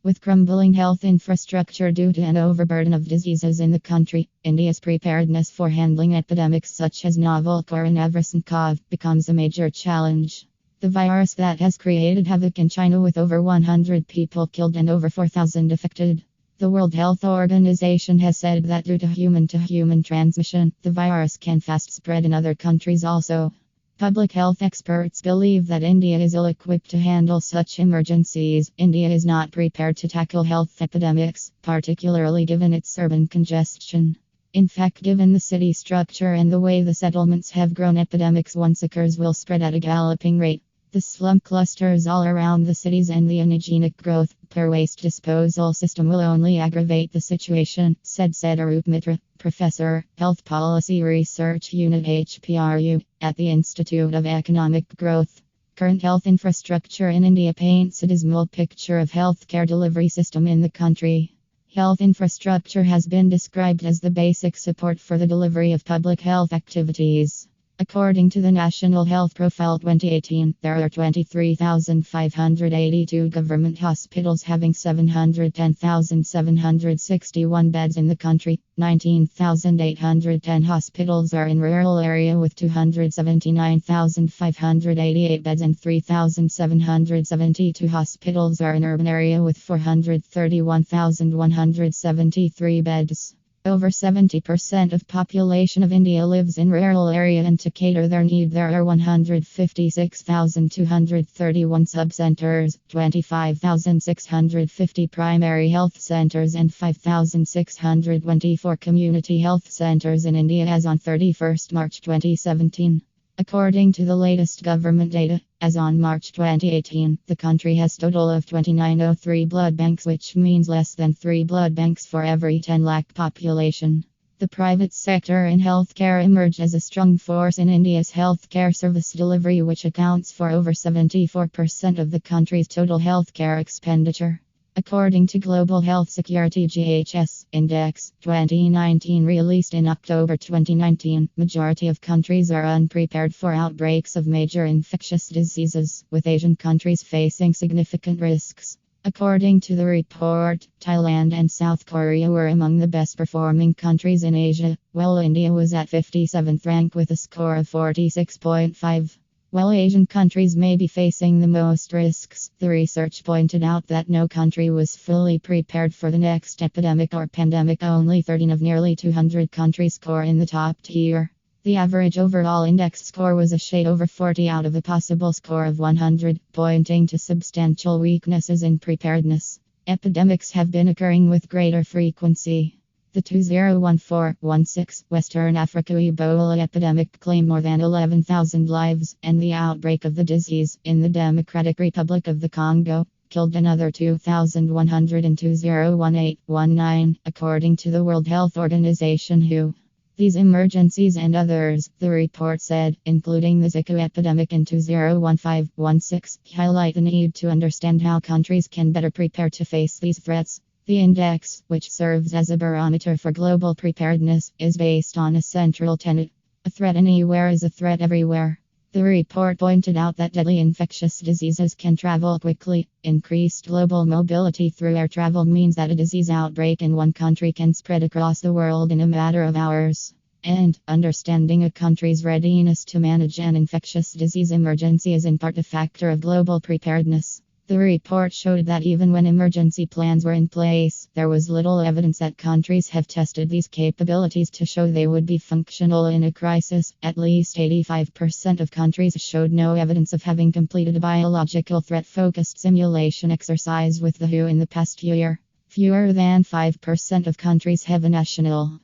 With crumbling health infrastructure due to an overburden of diseases in the country, India's preparedness for handling epidemics such as novel coronavirus nCoV becomes a major challenge. The virus that has created havoc in China with over 100 people killed and over 4,000 affected. The World Health Organization has said that due to human transmission, the virus can fast spread in other countries also. Public health experts believe that India is ill-equipped to handle such emergencies. India is not prepared to tackle health epidemics, particularly given its urban congestion. In fact, given the city structure and the way the settlements have grown, epidemics once occurs will spread at a galloping rate. The slum clusters all around the cities and the unhygienic growth per waste disposal system will only aggravate the situation, said Arup Mitra, Professor, Health Policy Research Unit HPRU, at the Institute of Economic Growth. Current health infrastructure in India paints a dismal picture of healthcare delivery system in the country. Health infrastructure has been described as the basic support for the delivery of public health activities. According to the National Health Profile 2018, there are 23,582 government hospitals having 710,761 beds in the country. 19,810 hospitals are in rural area with 279,588 beds, and 3,772 hospitals are in urban area with 431,173 beds. Over 70% of population of India lives in rural area, and to cater their need there are 156,231 sub-centers, 25,650 primary health centers and 5,624 community health centers in India as on 31st March 2017. According to the latest government data, as on March 2018, the country has a total of 2903 blood banks, which means less than 3 blood banks for every 10 lakh population. The private sector in healthcare emerged as a strong force in India's healthcare service delivery, which accounts for over 74% of the country's total healthcare expenditure. According to Global Health Security (GHS) Index 2019 released in October 2019, majority of countries are unprepared for outbreaks of major infectious diseases, with Asian countries facing significant risks. According to the report, Thailand and South Korea were among the best performing countries in Asia, while India was at 57th rank with a score of 46.5. While Asian countries may be facing the most risks, the research pointed out that no country was fully prepared for the next epidemic or pandemic. Only 13 of nearly 200 countries score in the top tier. The average overall index score was a shade over 40 out of a possible score of 100, pointing to substantial weaknesses in preparedness. Epidemics have been occurring with greater frequency. The 2014-16 Western Africa Ebola epidemic claimed more than 11,000 lives, and the outbreak of the disease in the Democratic Republic of the Congo killed another 2,100 in 2018-19, according to the World Health Organization (WHO). These emergencies and others, the report said, including the Zika epidemic in 2015-16, highlight the need to understand how countries can better prepare to face these threats. The index, which serves as a barometer for global preparedness, is based on a central tenet: a threat anywhere is a threat everywhere. The report pointed out that deadly infectious diseases can travel quickly. Increased global mobility through air travel means that a disease outbreak in one country can spread across the world in a matter of hours. And understanding a country's readiness to manage an infectious disease emergency is in part a factor of global preparedness. The report showed that even when emergency plans were in place, there was little evidence that countries have tested these capabilities to show they would be functional in a crisis. At least 85% of countries showed no evidence of having completed a biological threat-focused simulation exercise with the WHO in the past year. Fewer than 5% of countries have a national